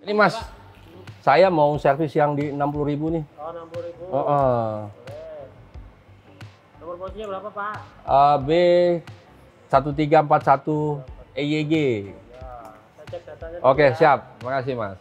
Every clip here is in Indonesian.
Ini Mas, saya mau servis yang di 60.000 nih. Oh, 60.000. Boleh. Nomor posisinya berapa, Pak? B1341 EYG. Ya, saya cek datanya. Oke, dulu ya. siap. Makasih, Mas.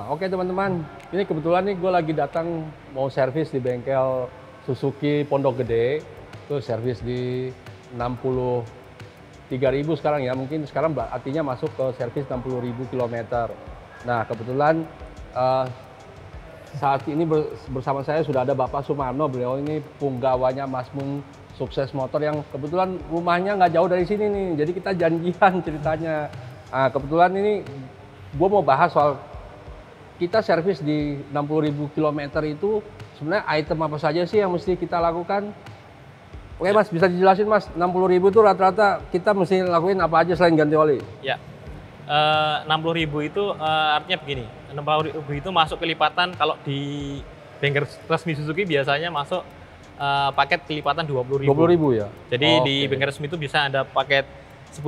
Oke teman-teman, ini kebetulan nih gue lagi datang mau servis di bengkel Suzuki Pondok Gede. Itu servis di 63.000 sekarang ya, mungkin sekarang artinya masuk ke servis 60.000 kilometer. Nah kebetulan saat ini bersama saya sudah ada Bapak Sumarno, beliau ini punggawanya Mas Mun Sukses Motor yang kebetulan rumahnya nggak jauh dari sini nih, jadi kita janjian ceritanya. Kebetulan ini gue mau bahas soal kita servis di 60.000 km itu sebenarnya item apa saja sih yang mesti kita lakukan? Oke Mas, bisa dijelasin Mas, 60.000 itu rata-rata kita mesti lakuin apa aja selain ganti oli? Ya, 60.000 itu artinya begini, 60.000 itu masuk kelipatan kalau di bengkel resmi Suzuki biasanya masuk paket kelipatan 20.000. 20.000 ya? Jadi di bengkel resmi itu bisa ada paket 10.000,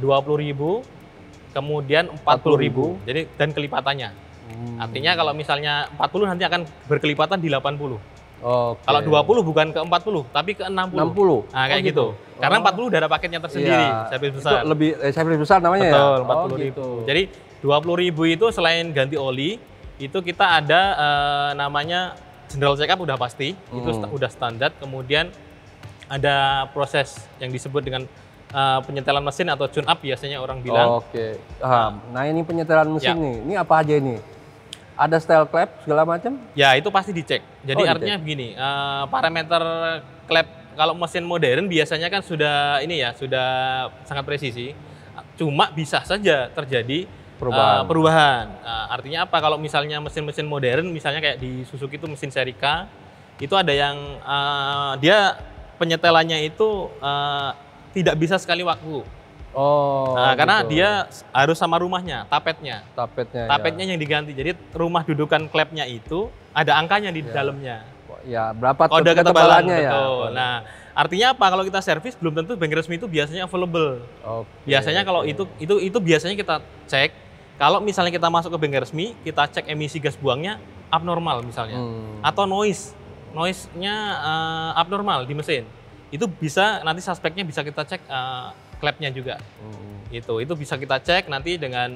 20.000, kemudian 40.000, jadi dan kelipatannya. Artinya kalau misalnya 40 nanti akan berkelipatan di 80. Kalau 20 bukan ke 40, tapi ke 60. 60? Nah, kayak gitu. Karena 40 udah ada paketnya tersendiri, servis besar. Itu lebih servis besar namanya. Betul, ya? 40.000. Gitu. Jadi 20.000 itu selain ganti oli, itu kita ada namanya general check up udah pasti, itu udah standar. Kemudian ada proses yang disebut dengan penyetelan mesin atau tune up biasanya orang bilang. Nah ini penyetelan mesin nih, ini apa aja ini? Ada style clap segala macam? Ya itu pasti dicek. Jadi artinya begini, parameter clap kalau mesin modern biasanya kan sudah ini ya, sudah sangat presisi. Cuma bisa saja terjadi perubahan. Artinya apa? Kalau misalnya mesin-mesin modern, misalnya kayak di Suzuki itu mesin seri K, itu ada yang dia penyetelannya itu tidak bisa sekali waktu. Karena dia harus sama rumahnya, tapetnya. Tapetnya yang diganti. Jadi rumah dudukan klepnya itu ada angkanya di dalamnya. Ya, berapa kode ketebalannya ya? Nah, artinya apa? Kalau kita servis belum tentu bengkel resmi itu biasanya available. Biasanya kalau itu biasanya kita cek. Kalau misalnya kita masuk ke bengkel resmi, kita cek emisi gas buangnya abnormal misalnya, atau noise-nya abnormal di mesin. Itu bisa nanti suspeknya bisa kita cek klepnya juga. Itu bisa kita cek nanti dengan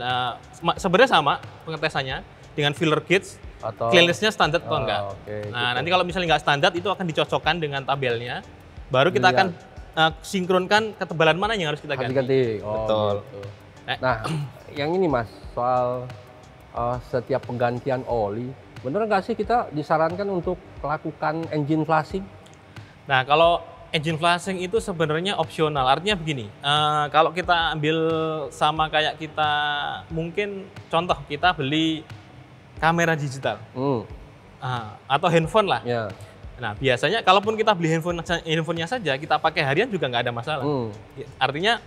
sebenarnya sama pengetesannya dengan filler gauge atau clearness-nya standar atau enggak. Nanti kalau misalnya nggak standar itu akan dicocokkan dengan tabelnya. Baru kita akan sinkronkan ketebalan mana yang harus kita ganti. Betul. Gitu. Nah, yang ini Mas, soal setiap penggantian oli, bener nggak sih kita disarankan untuk melakukan engine flushing? Nah, kalau engine flushing itu sebenarnya opsional. Artinya begini, kalau kita ambil sama kayak kita mungkin contoh kita beli kamera digital atau handphone lah. Nah biasanya kalaupun kita beli handphonenya saja kita pakai harian juga nggak ada masalah. Artinya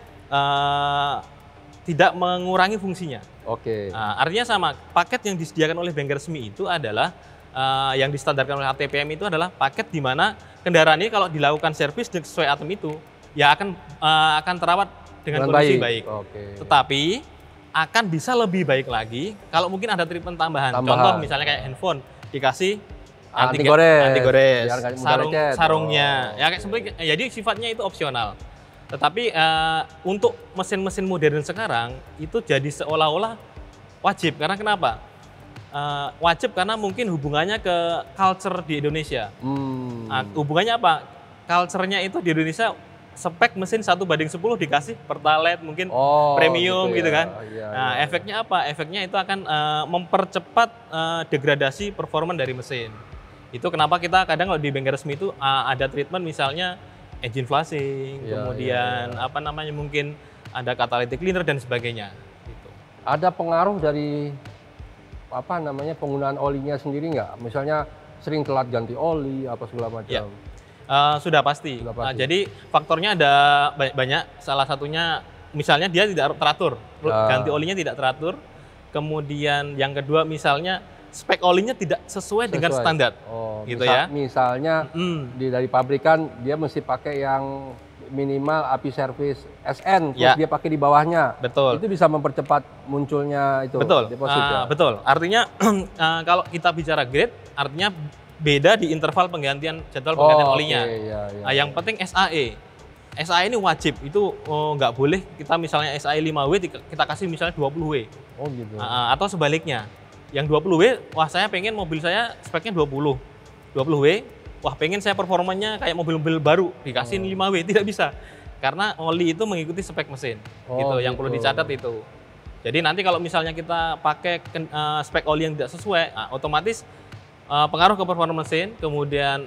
tidak mengurangi fungsinya. Artinya sama, paket yang disediakan oleh bengkel resmi itu adalah yang distandarkan oleh ATPM itu adalah paket di mana kendaraan ini kalau dilakukan servis sesuai item itu ya akan terawat dengan kondisi baik. Tetapi akan bisa lebih baik lagi kalau mungkin ada treatment tambahan. Contoh misalnya kayak handphone dikasih anti gores, sarungnya ya kayak seperti jadi sifatnya itu opsional. Tetapi untuk mesin-mesin modern sekarang itu jadi seolah-olah wajib. Karena kenapa? Wajib karena mungkin hubungannya ke culture di Indonesia. Hubungannya apa? Culture-nya itu di Indonesia spek mesin 1:10 dikasih Pertalite mungkin premium gitu kan. Nah efeknya apa? Efeknya itu akan mempercepat degradasi performa dari mesin. Itu kenapa kita kadang kalau di bengkel resmi itu ada treatment misalnya engine flushing, kemudian apa namanya mungkin ada catalytic cleaner dan sebagainya. Gitu. Ada pengaruh dari apa namanya penggunaan olinya sendiri nggak? Misalnya sering telat ganti oli apa segala macam. Sudah pasti. Sudah pasti. Jadi faktornya ada banyak. Salah satunya misalnya dia tidak teratur, ganti olinya tidak teratur. Kemudian yang kedua misalnya spek olinya tidak sesuai dengan standar. Gitu ya. Misalnya dari pabrikan dia mesti pakai yang minimal api servis SN, terus dia pakai di bawahnya. Betul. Itu bisa mempercepat munculnya itu. Betul. Deposit, ya? Betul. Artinya kalau kita bicara grade, artinya beda di interval penggantian jadwal penggantian olinya. Yang penting SAE. SAE ini wajib, itu nggak boleh kita misalnya SAE 5W kita kasih misalnya 20W. Oh gitu. Atau sebaliknya. Yang 20W, wah saya pengen mobil saya speknya 20. 20W, wah pengen saya performanya kayak mobil-mobil baru, dikasih 5W, tidak bisa. Karena oli itu mengikuti spek mesin. Gitu, yang perlu dicatat itu. Jadi nanti kalau misalnya kita pakai spek oli yang tidak sesuai, otomatis pengaruh ke performa mesin, kemudian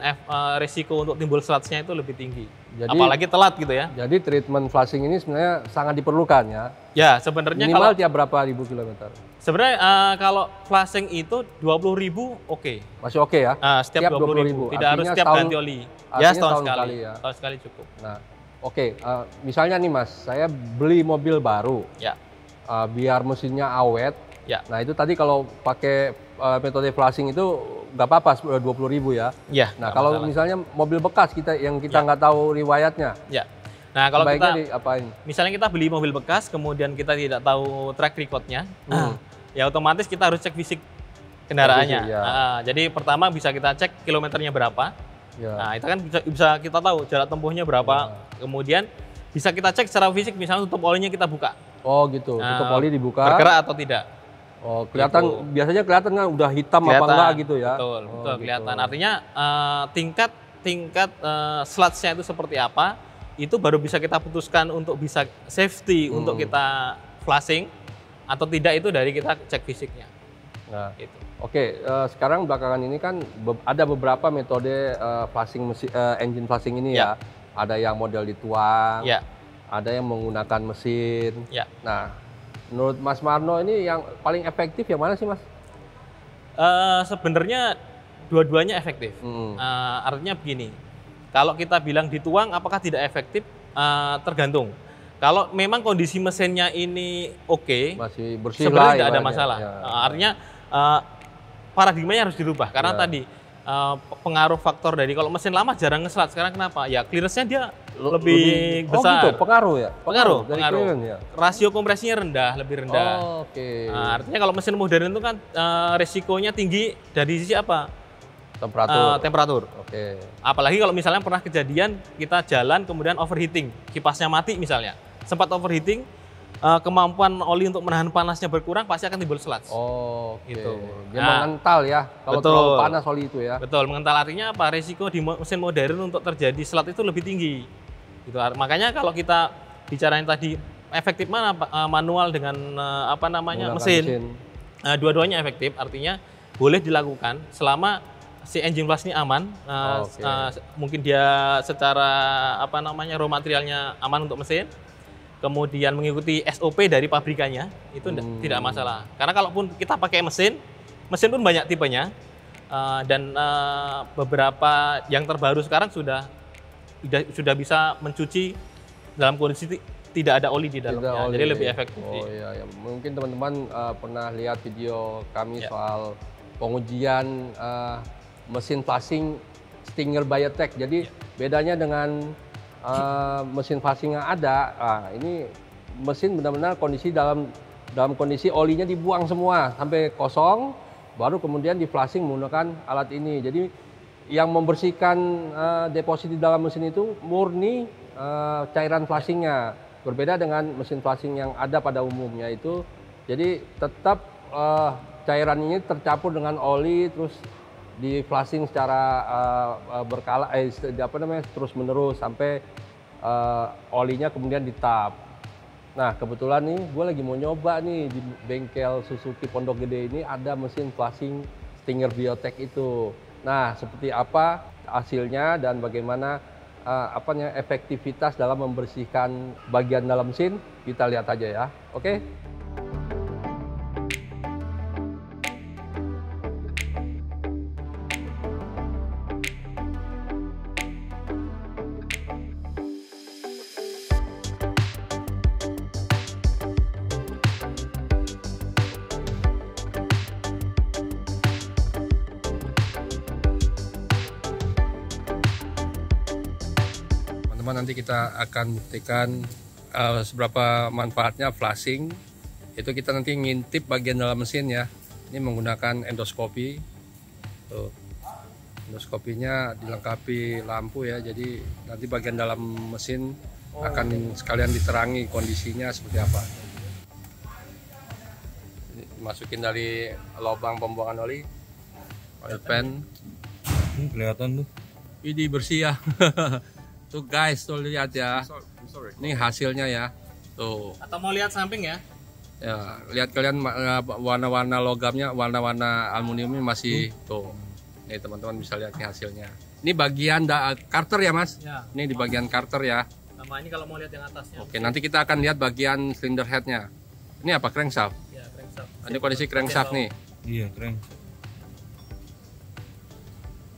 resiko untuk timbul sluts-nya itu lebih tinggi. Jadi, apalagi telat gitu ya. Jadi treatment flushing ini sebenarnya sangat diperlukan ya? Ya, sebenarnya minimal tiap berapa ribu kilometer? Sebenarnya kalau flushing itu 20.000 oke. Masih oke ya? Setiap 20.000. Tidak harus setiap ganti oli. Ya, setahun sekali. Ya. Setahun sekali cukup. Nah, oke. Misalnya nih Mas, saya beli mobil baru. Ya. Biar mesinnya awet. Ya. Nah itu tadi kalau pakai metode flushing itu nggak apa-apa 20.000 ya. Ya. Nah kalau misalnya mobil bekas kita nggak tahu riwayatnya. Ya. Nah kalau kita diapain? Misalnya kita beli mobil bekas, kemudian kita tidak tahu track recordnya, ya otomatis kita harus cek fisik kendaraannya. Jadi pertama bisa kita cek kilometernya berapa. Ya. Nah itu kan bisa kita tahu jarak tempuhnya berapa. Kemudian bisa kita cek secara fisik, misalnya tutup olinya kita buka. Oh gitu, tutup oli dibuka. Bergerak atau tidak. Oh, kelihatan gitu. Biasanya kelihatan kan udah hitam apa enggak gitu ya. Betul, betul kelihatan. Artinya tingkat sluts-nya itu seperti apa, itu baru bisa kita putuskan untuk bisa safety untuk kita flushing atau tidak, itu dari kita cek fisiknya. Nah, gitu. Oke, sekarang belakangan ini kan ada beberapa metode flushing engine flushing ini ya. Ada yang model dituang, ada yang menggunakan mesin. Nah, menurut Mas Marno ini yang paling efektif yang mana sih Mas? Sebenarnya dua-duanya efektif. Artinya begini, kalau kita bilang dituang apakah tidak efektif, tergantung. Kalau memang kondisi mesinnya ini oke, masih bersih sebenarnya lah, tidak ada masalah. Artinya paradigmanya harus dirubah karena tadi pengaruh faktor dari kalau mesin lama jarang ngeslat. Sekarang kenapa? Ya clearance-nya dia lebih besar. Oh gitu, pengaruh ya? Pengaruh. Ya? Rasio kompresinya rendah, lebih rendah. Nah, artinya kalau mesin modern itu kan resikonya tinggi dari sisi apa? Temperatur. Apalagi kalau misalnya pernah kejadian kita jalan kemudian overheating, kipasnya mati misalnya. Sempat overheating, kemampuan oli untuk menahan panasnya berkurang, pasti akan timbul sluts. Gitu. Dia mengental ya, kalau terlalu panas oli itu ya. Betul, mengental artinya apa? Risiko di mesin modern untuk terjadi slut itu lebih tinggi. Gitu. Makanya kalau kita bicarain tadi efektif mana manual dengan mesin. Dua-duanya efektif, artinya boleh dilakukan selama si engine flush ini aman. Mungkin dia secara raw materialnya aman untuk mesin. Kemudian mengikuti SOP dari pabrikannya, itu tidak masalah. Karena kalaupun kita pakai mesin pun banyak tipenya, dan beberapa yang terbaru sekarang sudah bisa mencuci dalam kondisi tidak ada oli di dalamnya, jadi lebih efektif. Iya. Mungkin teman-teman pernah lihat video kami soal pengujian mesin flushing Stinger Biotech. Jadi bedanya dengan mesin flushing yang ada, ini mesin benar-benar dalam kondisi olinya dibuang semua sampai kosong, baru kemudian di flushing menggunakan alat ini. Jadi yang membersihkan deposit di dalam mesin itu murni cairan flushingnya, berbeda dengan mesin flushing yang ada pada umumnya itu. Jadi tetap cairan ini tercampur dengan oli, terus di flushing secara berkala, terus menerus sampai olinya kemudian ditap. Nah kebetulan nih gue lagi mau nyoba nih di bengkel Suzuki Pondok Gede ini ada mesin flushing Stinger Biotech itu. Nah seperti apa hasilnya dan bagaimana efektivitas dalam membersihkan bagian dalam mesin, kita lihat aja ya. Oke? nanti kita akan buktikan seberapa manfaatnya flashing. Itu kita nanti ngintip bagian dalam mesin ya. Ini menggunakan endoskopi. Tuh. Endoskopinya dilengkapi lampu ya. Jadi nanti bagian dalam mesin akan sekalian diterangi kondisinya seperti apa. Ini masukin dari lubang pembuangan oli. Oil pan. Kelihatan tuh. Ini bersih ya. Tuh guys, tuh lihat ya. Ini hasilnya ya. Tuh. Atau mau lihat samping ya? Ya, lihat kalian warna-warna logamnya, warna-warna aluminiumnya masih tuh. Nih teman-teman bisa lihat nih hasilnya. Ini bagian karter ya Mas? Ya. Ini di bagian karter ya. Sama ini kalau mau lihat yang atasnya. Oke, nanti kita akan lihat bagian cylinder headnya. Ini apa? Crankshaft? Ya, crankshaft. Ini kondisi crankshaft nih. Iya, keren.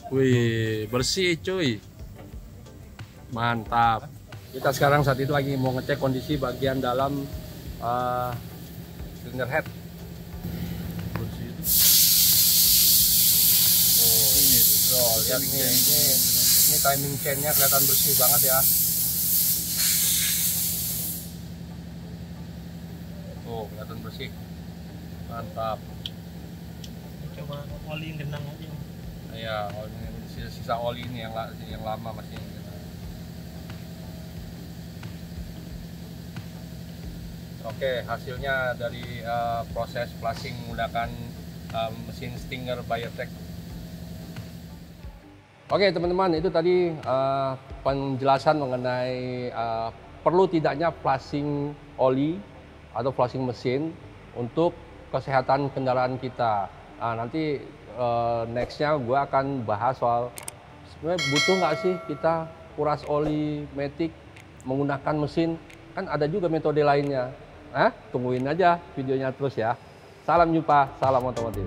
Wih, bersih cuy. Mantap. Kita sekarang saat itu lagi mau ngecek kondisi bagian dalam cylinder head. Bersih itu. Oh, lihat nih, ini timing chainnya kelihatan bersih banget ya. Tuh, kelihatan bersih. Mantap. Coba oli yang genang aja. Ya, sisa oli ini yang lama masih. Oke, hasilnya dari proses flashing menggunakan mesin Stinger Biotech. Oke teman-teman, itu tadi penjelasan mengenai perlu tidaknya flashing oli atau flashing mesin untuk kesehatan kendaraan kita. Nanti nextnya gue akan bahas soal sebenarnya butuh nggak sih kita kuras oli matic menggunakan mesin. Kan ada juga metode lainnya. Tungguin aja videonya terus ya. Salam jumpa, salam otomotif.